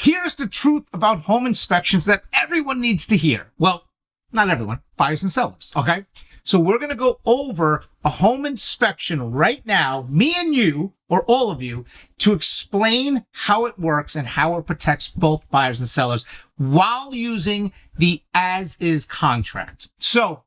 Here's the truth about home inspections that everyone needs to hear. Well, not everyone, buyers and sellers, okay? So we're going to go over a home inspection right now, me and you, or all of you, to explain how it works and how it protects both buyers and sellers while using the as-is contract. So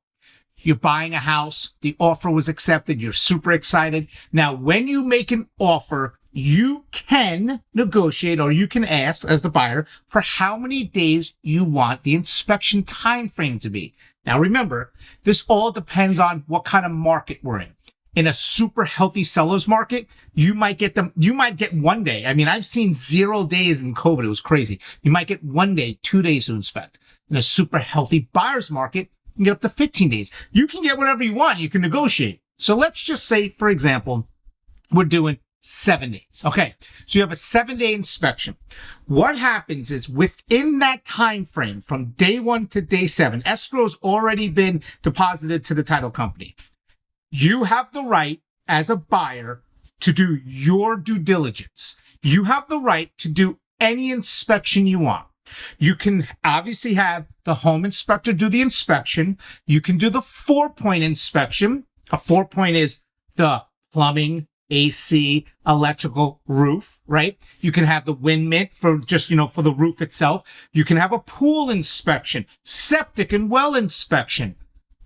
you're buying a house, the offer was accepted, you're super excited. Now, when you make an offer, you can negotiate or you can ask as the buyer for how many days you want the inspection time frame to be. Now, remember, this all depends on what kind of market we're in. In a super healthy seller's market, you might get 1 day. I mean, I've seen 0 days in COVID. It was crazy. You might get 1 day, 2 days to inspect. In a super healthy buyer's market, you can get up to 15 days. You can get whatever you want. You can negotiate. So let's just say, for example, we're doing 7 days. Okay. So you have a 7-day inspection. What happens is within that time frame from day 1 to day 7, escrow's already been deposited to the title company. You have the right as a buyer to do your due diligence. You have the right to do any inspection you want. You can obviously have the home inspector do the inspection. You can do the 4-point inspection. A 4-point is the plumbing, AC, electrical, roof, right? You can have the wind mitt for just, for the roof itself. You can have a pool inspection, septic and well inspection.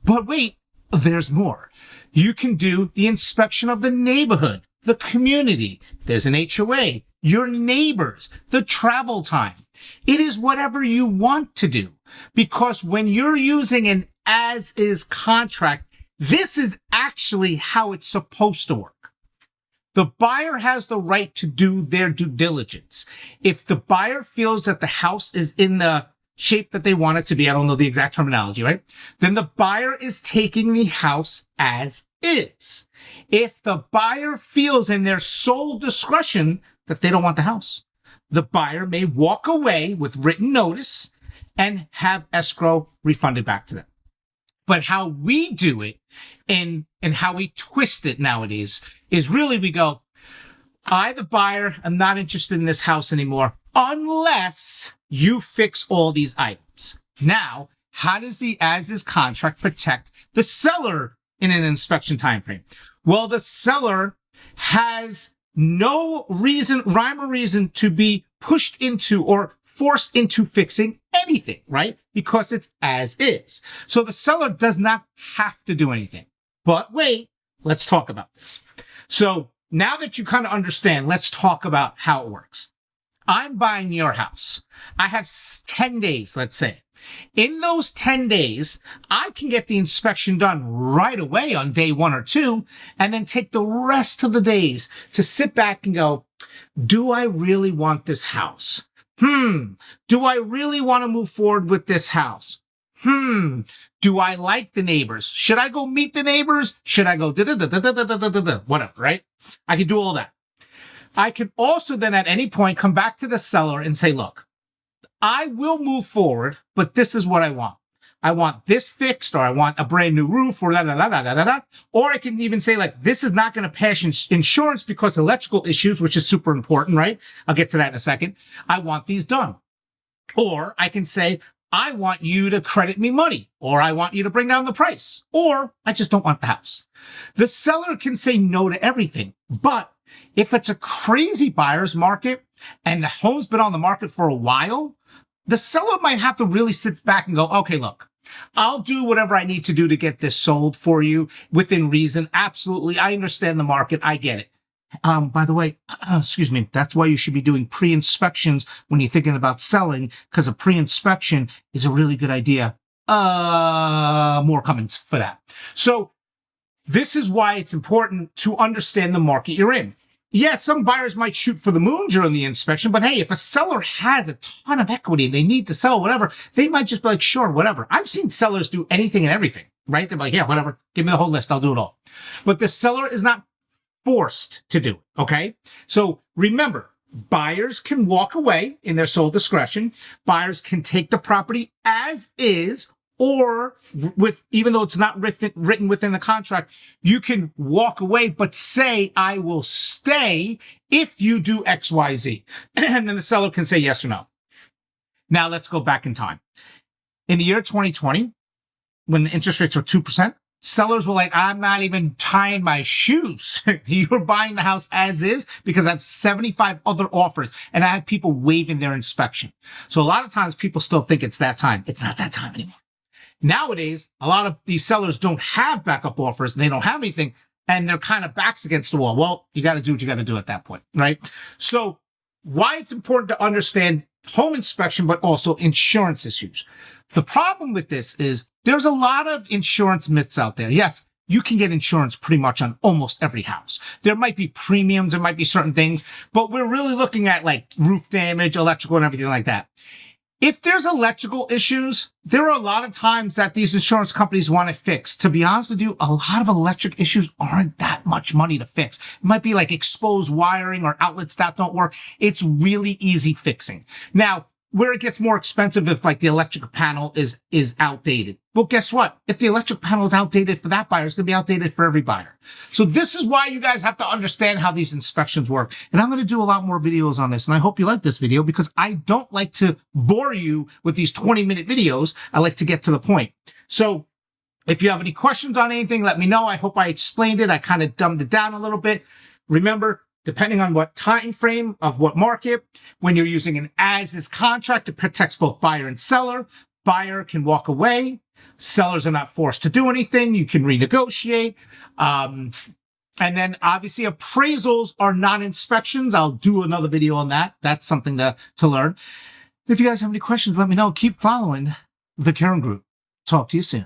But wait, there's more. You can do the inspection of the neighborhood, the community. If there's an HOA, your neighbors, the travel time. It is whatever you want to do, because when you're using an as-is contract, this is actually how it's supposed to work. The buyer has the right to do their due diligence. If the buyer feels that the house is in the shape that they want it to be, I don't know the exact terminology, right? Then the buyer is taking the house as is. If the buyer feels in their sole discretion that they don't want the house, the buyer may walk away with written notice and have escrow refunded back to them. But how we do it and how we twist it nowadays is really we go, I, the buyer, am not interested in this house anymore unless you fix all these items. Now, how does the as-is contract protect the seller in an inspection time frame? Well, the seller has no reason, rhyme or reason, to be pushed into or forced into fixing anything, right? Because it's as is. So the seller does not have to do anything. But wait, let's talk about this. So now that you kind of understand, let's talk about how it works. I'm buying your house. I have 10 days, let's say. In those 10 days, I can get the inspection done right away on day 1 or 2, and then take the rest of the days to sit back and go, do I really want this house? Do I really want to move forward with this house? Do I like the neighbors? Should I go meet the neighbors? Should I go whatever, right? I can do all that. I could also then at any point come back to the seller and say, look, I will move forward, but this is what I want. I want this fixed, or I want a brand new roof, or Or I can even say, like, this is not going to pass insurance because electrical issues, which is super important, right? I'll get to that in a second. I want these done. Or I can say, I want you to credit me money, or I want you to bring down the price, or I just don't want the house. The seller can say no to everything, but if it's a crazy buyer's market and the home's been on the market for a while, the seller might have to really sit back and go, okay, look, I'll do whatever I need to do to get this sold for you within reason. Absolutely. I understand the market. I get it. By the way, excuse me, that's why you should be doing pre-inspections when you're thinking about selling, because a pre-inspection is a really good idea. More comments for that. So this is why it's important to understand the market you're in. Yes, some buyers might shoot for the moon during the inspection, but hey, if a seller has a ton of equity and they need to sell whatever, they might just be like, sure, whatever. I've seen sellers do anything and everything, right? They're like, yeah, whatever. Give me the whole list. I'll do it all. But the seller is not forced to do it, okay? So remember, buyers can walk away in their sole discretion. Buyers can take the property as is, or with, even though it's not written within the contract, you can walk away, but say, I will stay if you do X, Y, Z. And then the seller can say yes or no. Now let's go back in time. In the year 2020, when the interest rates were 2%, sellers were like, I'm not even tying my shoes. You're buying the house as is because I have 75 other offers and I have people waiving their inspection. So a lot of times people still think it's that time. It's not that time anymore. Nowadays, a lot of these sellers don't have backup offers. They don't have anything and they're kind of backs against the wall. Well, you got to do what you got to do at that point, right? So why it's important to understand home inspection, but also insurance issues. The problem with this is there's a lot of insurance myths out there. Yes, you can get insurance pretty much on almost every house. There might be premiums, there might be certain things, but we're really looking at like roof damage, electrical, and everything like that. If there's electrical issues, there are a lot of times that these insurance companies want to fix. To be honest with you, a lot of electric issues aren't that much money to fix. It might be like exposed wiring or outlets that don't work. It's really easy fixing. Now, where it gets more expensive if like the electric panel is outdated. Well, guess what? If the electric panel is outdated for that buyer, it's going to be outdated for every buyer. So this is why you guys have to understand how these inspections work. And I'm going to do a lot more videos on this. And I hope you like this video because I don't like to bore you with these 20-minute videos. I like to get to the point. So if you have any questions on anything, let me know. I hope I explained it. I kind of dumbed it down a little bit. Remember, depending on what time frame of what market, when you're using an as-is contract, it protects both buyer and seller. Buyer can walk away. Sellers are not forced to do anything. You can renegotiate. And then obviously appraisals are not inspections. I'll do another video on that. That's something to learn. If you guys have any questions, let me know. Keep following the Kerin Group. Talk to you soon.